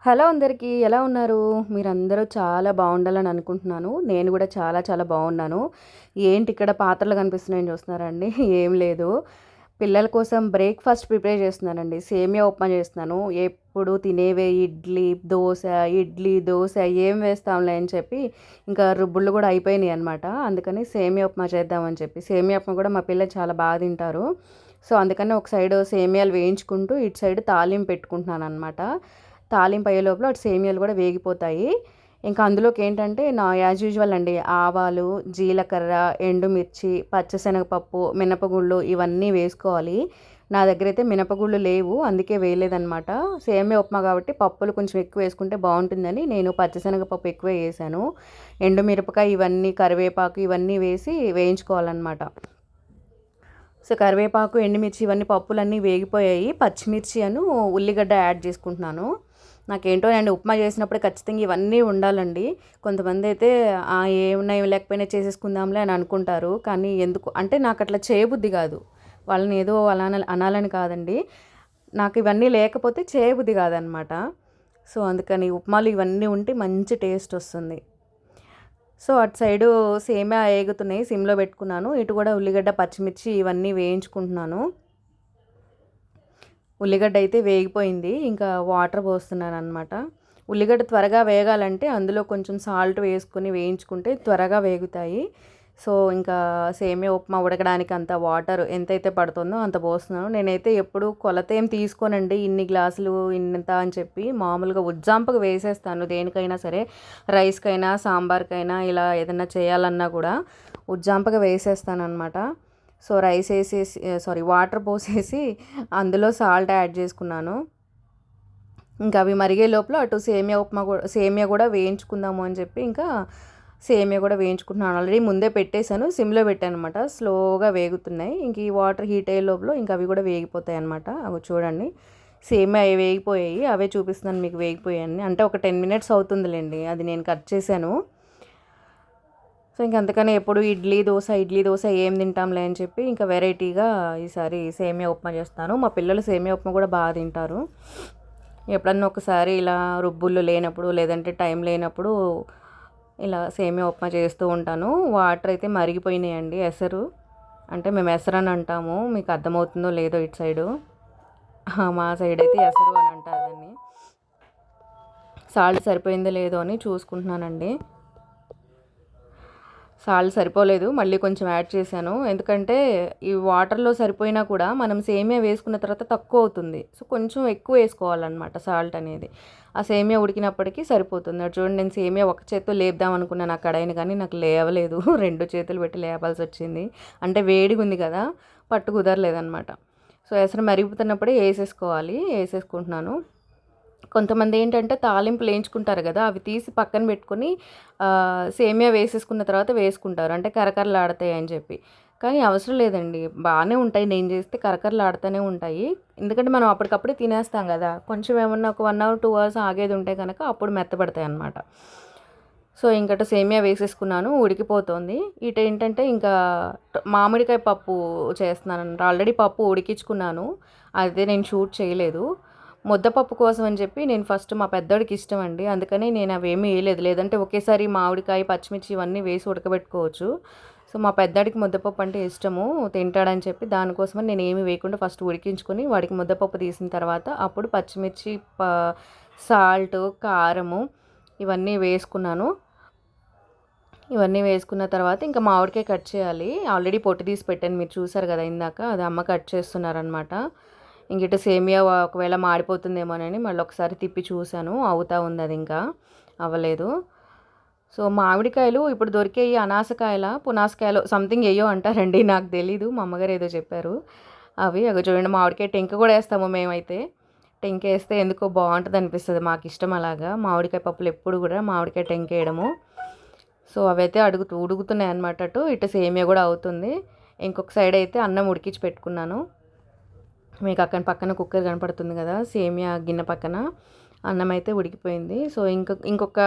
Hello అందరికీ ఎలా ఉన్నారు? మీరందరూ చాలా బాగుండాలని అనుకుంటున్నాను. నేను కూడా చాలా చాలా బాగున్నాను. ఏంటి ఇక్కడ పాత్రలు కనిపిస్తున్నాయని చూస్తున్నారా అండి? ఏం లేదు. పిల్లల కోసం బ్రేక్‌ఫాస్ట్ ప్రిపేర్ చేస్తున్నానండి. సేమియా ఉప్మా చేస్తున్నాను. ఎప్పుడు తినేవే ఇడ్లీ, దోస ఏం వేస్తాంలే అని చెప్పి ఇంకా రుబ్బుళ్ళు కూడా అయిపోయినాయి అనమాట. అందుకని సేమియా ఉప్మా చేద్దామని చెప్పి. సేమియా ఉప్మా కూడా మా పిల్లలు చాలా బాగా తింటారు. సో, అందుకని ఒక సైడు సేమియాలు వేయించుకుంటూ ఇటు సైడ్ తాలింపు పెట్టుకుంటున్నాననమాట. తాలింపు అయ్యే లోపల అటు సేమియాలు కూడా వేగిపోతాయి. ఇంకా అందులోకి ఏంటంటే యాజ్ యూజువల్ అండి ఆవాలు, జీలకర్ర, ఎండుమిర్చి, పచ్చిశనగపప్పు, మినపగుళ్ళు ఇవన్నీ వేసుకోవాలి. నా దగ్గర అయితే మినపగుళ్ళు లేవు, అందుకే వేయలేదనమాట. సేమియా ఉప్మా కాబట్టి పప్పులు కొంచెం ఎక్కువ వేసుకుంటే బాగుంటుందని నేను పచ్చిశనగపప్పు ఎక్కువ వేసాను. ఎండుమిరపకాయ ఇవన్నీ కరివేపాకు ఇవన్నీ వేసి వేయించుకోవాలన్నమాట. సో కరివేపాకు, ఎండుమిర్చి ఇవన్నీ పప్పులన్నీ వేగిపోయాయి. పచ్చిమిర్చి ఉల్లిగడ్డ యాడ్ చేసుకుంటున్నాను. నాకేంటో అండి ఉప్మా చేసినప్పుడు ఖచ్చితంగా ఇవన్నీ ఉండాలండి. కొంతమంది అయితే ఏమున్నాయి లేకపోయినా చేసేసుకుందాంలే అని అనుకుంటారు. కానీ ఎందుకు అంటే నాకు అట్లా చేయబుద్ధి కాదు. వాళ్ళని ఏదో అలా అనాలని కాదండి. నాకు ఇవన్నీ లేకపోతే చేయబుద్ధి కాదనమాట. సో అందుకని ఉప్మాలు ఇవన్నీ ఉంటే మంచి టేస్ట్ వస్తుంది. సో అటు సైడు సేమియా ఏగుతున్నాయి, సిమ్లో పెట్టుకున్నాను. ఇటు కూడా ఉల్లిగడ్డ, పచ్చిమిర్చి ఇవన్నీ వేయించుకుంటున్నాను. ఉల్లిగడ్డ అయితే వేగిపోయింది. ఇంకా వాటర్ పోస్తున్నాను అనమాట. ఉల్లిగడ్డ త్వరగా వేగాలంటే అందులో కొంచెం సాల్ట్ వేసుకొని వేయించుకుంటే త్వరగా వేగుతాయి. సో ఇంకా సేమియా ఉప్మా ఉడకడానికి అంత వాటర్ ఎంతైతే పడుతుందో అంత పోస్తున్నాను. నేనైతే ఎప్పుడు కొలత ఏం తీసుకోనండి, ఇన్ని గ్లాసులు ఇంత అని చెప్పి మామూలుగా ఉజ్జాంపగా వేసేస్తాను. దేనికైనా సరే, రైస్కైనా సాంబార్కైనా ఇలా ఏదైనా చేయాలన్నా కూడా ఉజ్జాంపగా వేసేస్తాను అనమాట. సో రైస్ వేసేసి వాటర్ పోసేసి అందులో సాల్ట్ యాడ్ చేసుకున్నాను. ఇంకా అవి మరిగే లోపల అటు సేమియా కూడా వేయించుకుందాము అని చెప్పి ఇంకా సేమియా కూడా వేయించుకుంటున్నాను. ఆల్రెడీ ముందే పెట్టేశాను, సిమ్లో పెట్టాను అనమాట. స్లోగా వేగుతున్నాయి. ఇంక ఈ వాటర్ హీట్ అయ్యే లోపల ఇంకా అవి కూడా వేగిపోతాయి అనమాట. అవి చూడండి, సేమియా అవి వేగిపోయాయి. అవే చూపిస్తున్నాను మీకు వేగిపోయాయని. అంటే ఒక 10 మినిట్స్ అవుతుందిలేండి, అది నేను కట్ చేశాను. సో ఇంక అందుకని ఎప్పుడు ఇడ్లీ దోశ ఏం తింటాంలే అని చెప్పి ఇంకా వెరైటీగా ఈసారి సేమియా ఉప్మా చేస్తాను. మా పిల్లలు సేమియా ఉప్మా కూడా బాగా తింటారు. ఎప్పుడన్నా ఒకసారి ఇలా రుబ్బుళ్ళు లేనప్పుడు లేదంటే టైం లేనప్పుడు ఇలా సేమియా ఉప్మా చేస్తూ ఉంటాను. వాటర్ అయితే మరిగిపోయినాయండి. అంటే మేము ఎసరు అని అంటాము, మీకు అర్థమవుతుందో లేదో ఇటు సైడు. మా సైడ్ అయితే ఎసరు అని అంటారు దాన్ని. సాల్ట్ సరిపోయిందో లేదో అని చూసుకుంటున్నానండి. సాల్ట్ సరిపోలేదు, మళ్ళీ కొంచెం యాడ్ చేశాను. ఎందుకంటే ఈ వాటర్లో సరిపోయినా కూడా మనం సేమియా వేసుకున్న తర్వాత తక్కువ అవుతుంది. సో కొంచెం ఎక్కువ వేసుకోవాలన్నమాట సాల్ట్ అనేది. ఆ సేమియా ఉడికినప్పటికీ సరిపోతుంది. అటు చూడండి, నేను సేమియా ఒక చేత్తో లేపుదాం అనుకున్నాను ఆ కడాయిని, కానీ నాకు లేవలేదు. 2 చేతులు పెట్టి లేపాల్సి వచ్చింది. అంటే వేడిగా ఉంది కదా, పట్టు కుదరలేదన్నమాట. సో ఎసరు మరిగిపోతున్నప్పుడే వేసేసుకుంటున్నాను. కొంతమంది ఏంటంటే తాలింపులు వేయించుకుంటారు కదా, అవి తీసి పక్కన పెట్టుకొని సేమియా వేసేసుకున్న తర్వాత వేసుకుంటారు, అంటే కరకరలాడతాయి అని చెప్పి. కానీ అవసరం లేదండి, బాగానే ఉంటాయి. నేను చేస్తే కరకరలాడుతూనే ఉంటాయి. ఎందుకంటే మనం అప్పటికప్పుడే తినేస్తాం కదా, కొంచెం ఏమన్నా ఒక 1 అవర్ 2 అవర్స్ ఆగేది ఉంటే కనుక అప్పుడు మెత్తబడతాయి అన్నమాట. సో ఇంకట సేమియా వేసేసుకున్నాను, ఉడికిపోతుంది. ఇటు ఏంటంటే ఇంకా మామిడికాయ పప్పు చేస్తున్నాను. ఆల్రెడీ పప్పు ఉడికించుకున్నాను, అదే నేను షూట్ చేయలేదు. ముద్దపప్పు కోసం అని చెప్పి నేను ఫస్ట్ మా పెద్దోడికి ఇష్టం అండి, అందుకని నేను అవేమీ వేయలేదు. లేదంటే ఒకేసారి మామిడికాయ, పచ్చిమిర్చి ఇవన్నీ వేసి ఉడకబెట్టుకోవచ్చు. సో మా పెద్దోడికి ముద్దపప్పు అంటే ఇష్టము, తింటాడని చెప్పి దానికోసమని నేను ఏమి వేయకుండా ఫస్ట్ ఉడికించుకొని వాడికి ముద్దపప్పు తీసిన తర్వాత అప్పుడు పచ్చిమిర్చి, సాల్ట్, కారము ఇవన్నీ వేసుకున్నాను. ఇవన్నీ వేసుకున్న తర్వాత ఇంకా మామిడికాయ కట్ చేయాలి. ఆల్రెడీ పొట్టు తీసి పెట్టాను, మీరు చూసారు కదా ఇందాక, అది అమ్మ కట్ చేస్తున్నారనమాట. ఇంక సేమియా ఒకవేళ మాడిపోతుందేమోనని మళ్ళీ ఒకసారి తిప్పి చూశాను, అవుతా ఉంది, అది ఇంకా అవ్వలేదు. సో మామిడికాయలు ఇప్పుడు దొరికేవి అనాసకాయల, పునాసకాయలు సంథింగ్ ఏయో అంటారండి, నాకు తెలీదు, మా అమ్మగారు ఏదో చెప్పారు. అవి చూడండి, మామిడికాయ టెంక కూడా వేస్తాము మేమైతే. టెంక వేస్తే ఎందుకో బాగుంటుంది అనిపిస్తుంది, మాకు ఇష్టం అలాగా. మామిడికాయ పప్పులు ఎప్పుడు కూడా మామిడికాయ టెంక వేయడము. సో అవైతే ఉడుకుతున్నాయి అనమాట. ఇటు సేమియా కూడా అవుతుంది. ఇంకొక సైడ్ అయితే అన్నం ఉడికించి పెట్టుకున్నాను. మీకు అక్కడ పక్కన కుక్కర్ కనపడుతుంది కదా, సేమియా గిన్నె పక్కన అన్నం అయితే ఉడికిపోయింది. సో ఇంకొక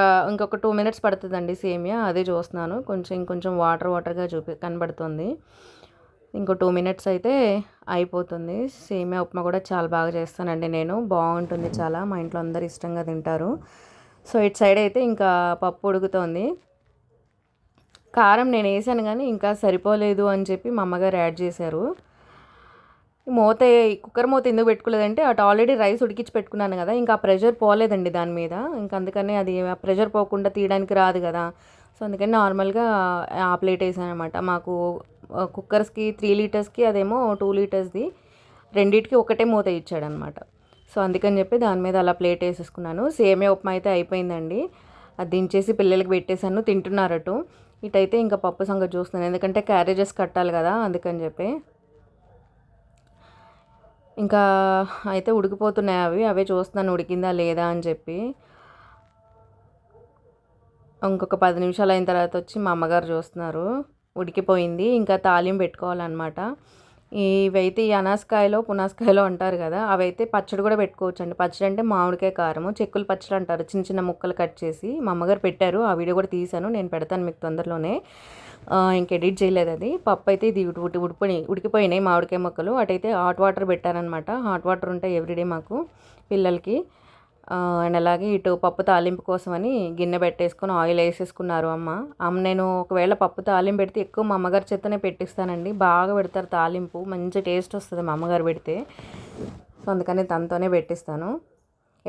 2 మినిట్స్ పడుతుందండి సేమియా, అదే చూస్తున్నాను. ఇంకొంచెం వాటర్గా కనబడుతుంది. ఇంకో 2 మినిట్స్ అయితే అయిపోతుంది. సేమియా ఉప్మా కూడా చాలా బాగా చేస్తానండి నేను. బాగుంటుంది చాలా. మా ఇంట్లో అందరు ఇష్టంగా తింటారు. సో ఇటు సైడ్ అయితే ఇంకా పప్పు ఉడుకుతోంది. కారం నేను వేసాను కానీ ఇంకా సరిపోలేదు అని చెప్పి మా అమ్మగారు యాడ్ చేశారు. మూత కుక్కర్ మూత ఎందుకు పెట్టుకోలేదంటే అటు ఆల్రెడీ రైస్ ఉడికించి పెట్టుకున్నాను కదా, ఇంకా ఆ ప్రెషర్ పోలేదండి దాని మీద. ఇంకా అందుకని అది ప్రెషర్ పోకుండా తీయడానికి రాదు కదా. సో అందుకని నార్మల్గా ఆ ప్లేట్ వేసాను అనమాట. మాకు కుక్కర్స్కి 3 లీటర్స్కి అదేమో 2 లీటర్స్ది, రెండింటికి ఒకటే మూత ఇచ్చాడనమాట. సో అందుకని చెప్పి దాని మీద అలా ప్లేట్ వేసేసుకున్నాను. సేమియా ఉప్మా అయితే అయిపోయిందండి. అది దించేసి పిల్లలకి పెట్టేశాను, తింటున్నారటు. ఇటైతే ఇంకా పప్పు సంగతి చూస్తున్నాను, ఎందుకంటే క్యారేజెస్ కట్టాలి కదా అందుకని చెప్పి. ఇంకా అయితే ఉడికిపోతున్నాయి అవే చూస్తున్నాను ఉడికిందా లేదా అని చెప్పి. ఇంకొక 10 నిమిషాలు అయిన తర్వాత వచ్చి మా అమ్మగారు చూస్తున్నారు. ఉడికిపోయింది, ఇంకా తాలింపు పెట్టుకోవాలన్నమాట. ఇవైతే ఈ అనాసకాయలో పునాసకాయలో అంటారు కదా, అవైతే పచ్చడి కూడా పెట్టుకోవచ్చు అండి. పచ్చడి అంటే మామిడికాయ కారము, చెక్కులు పచ్చడి అంటారు. చిన్న చిన్న ముక్కలు కట్ చేసి మా అమ్మగారు పెట్టారు. ఆ వీడియో కూడా తీశాను, నేను పెడతాను మీకు తొందరలోనే. ఇంక ఎడిట్ చేయలేదు అది. పప్పు అయితే ఇది ఉడికిపోయినాయి మామిడికాయ ముక్కలు. అటైతే హాట్ వాటర్ పెట్టారనమాట. హాట్ వాటర్ ఉంటాయి ఎవ్రీడే మాకు పిల్లలకి. అండ్ అలాగే ఇటు పప్పు తాలింపు కోసమని గిన్నె పెట్టేసుకొని ఆయిల్ వేసేసుకున్నారు అమ్మ. నేను ఒకవేళ పప్పు తాలింపు పెడితే ఎక్కువ మా అమ్మగారి చేతనే పెట్టిస్తానండి. బాగా పెడతారు తాలింపు, మంచి టేస్ట్ వస్తుంది మా అమ్మగారు పెడితే. సో అందుకని తనతోనే పెట్టిస్తాను.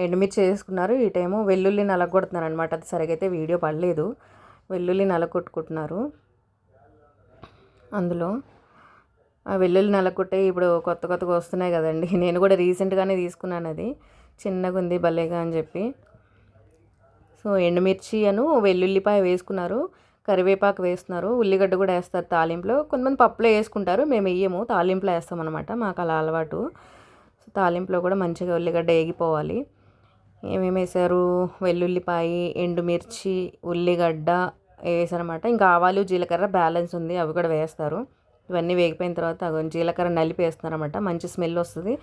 ఎండుమిర్చి వేసుకున్నారు. ఇటేమో వెల్లుల్లి నలగొడుతున్నారు అనమాట. అది సరిగా అయితే వీడియో పడలేదు. వెల్లుల్లి నలగొట్టుకుంటున్నారు అందులో. ఆ వెల్లుల్లి నలగొట్టే ఇప్పుడు కొత్తగా వస్తున్నాయి కదండి. నేను కూడా రీసెంట్గానే తీసుకున్నాను, అది చిన్నగా ఉంది భలేగా అని చెప్పి. సో ఎండుమిర్చి వెల్లుల్లిపాయ వేసుకున్నారు, కరివేపాకు వేస్తున్నారు, ఉల్లిగడ్డ కూడా వేస్తారు తాలింపులో. కొంతమంది పప్పులో వేసుకుంటారు, మేము వేయము, తాలింపులో వేస్తాం అనమాట. మాకు అలా అలవాటు. సో తాలింపులో కూడా మంచిగా ఉల్లిగడ్డ వేగిపోవాలి. ఏమేమి వేసారు, వెల్లుల్లిపాయ, ఎండుమిర్చి, ఉల్లిగడ్డ వేసారనమాట. ఇంకా ఆవాలు జీలకర్ర బ్యాలెన్స్ ఉంది, అవి కూడా వేస్తారు. ఇవన్నీ వేగిపోయిన తర్వాత జీలకర్ర నలిపి వేస్తున్నారన్నమాట, మంచి స్మెల్ వస్తుంది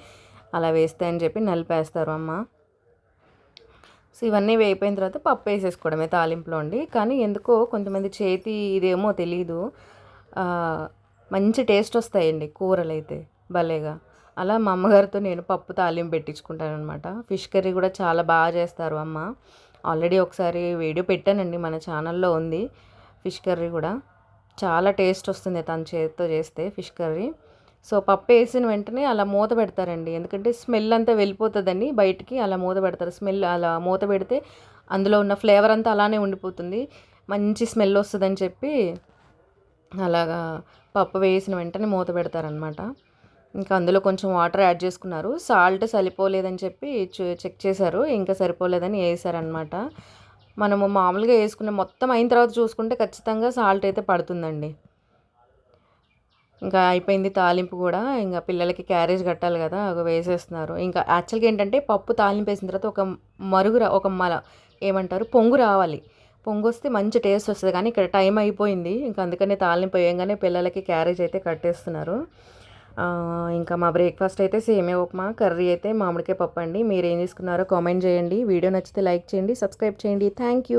అలా వేస్తే అని చెప్పి నలిపేస్తారు అమ్మ. సో ఇవన్నీ వేగిపోయిన తర్వాత పప్పు వేసేసుకోవడమే తాలింపులో అండి. కానీ ఎందుకో కొంతమంది చేతి ఇదేమో తెలీదు, మంచి టేస్ట్ వస్తాయండి కూరలు అయితే భలేగా. అలా మా అమ్మగారితో నేను పప్పు తాలింపు పెట్టించుకుంటాను అనమాట. ఫిష్ కర్రీ కూడా చాలా బాగా చేస్తారు అమ్మ. ఆల్రెడీ ఒకసారి వీడియో పెట్టానండి, మన ఛానల్లో ఉంది. ఫిష్ కర్రీ కూడా చాలా టేస్ట్ వస్తుంది తన చేతితో చేస్తే ఫిష్ కర్రీ. సో పప్పు వేసిన వెంటనే అలా మూత పెడతారండి, ఎందుకంటే స్మెల్ అంతా వెళ్ళిపోతుందని బయటికి. అలా మూత పెడతారు. స్మెల్ అలా మూత పెడితే అందులో ఉన్న ఫ్లేవర్ అంతా అలానే ఉండిపోతుంది, మంచి స్మెల్ వస్తుందని చెప్పి అలాగా పప్పు వేసిన వెంటనే మూత పెడతారనమాట. ఇంకా అందులో కొంచెం వాటర్ యాడ్ చేసుకున్నారు. సాల్ట్ సరిపోలేదని చెప్పి చెక్ చేశారు, ఇంకా సరిపోలేదని వేసారనమాట. మనము మామూలుగా వేసుకునే మొత్తం అయిన తర్వాత చూసుకుంటే ఖచ్చితంగా సాల్ట్ అయితే పడుతుందండి. ఇంకా అయిపోయింది తాలింపు కూడా. ఇంకా పిల్లలకి క్యారేజ్ కట్టాలి కదా, అవి వేసేస్తున్నారు. ఇంకా యాక్చువల్గా ఏంటంటే పప్పు తాలింపు వేసిన తర్వాత ఒక ఏమంటారు, పొంగు రావాలి. పొంగు వస్తే మంచి టేస్ట్ వస్తుంది. కానీ ఇక్కడ టైం అయిపోయింది, ఇంకా అందుకనే తాలింపు వేయంగానే పిల్లలకి క్యారేజ్ అయితే కట్టేస్తున్నారు. ఇంకా మా బ్రేక్ఫాస్ట్ అయితే సేమియా ఉప్మా, కర్రీ అయితే మామిడికాయ పప్పు అండి. మీరు ఏం తీసుకున్నారో కామెంట్ చేయండి. వీడియో నచ్చితే లైక్ చేయండి, సబ్స్క్రైబ్ చేయండి. Thank you.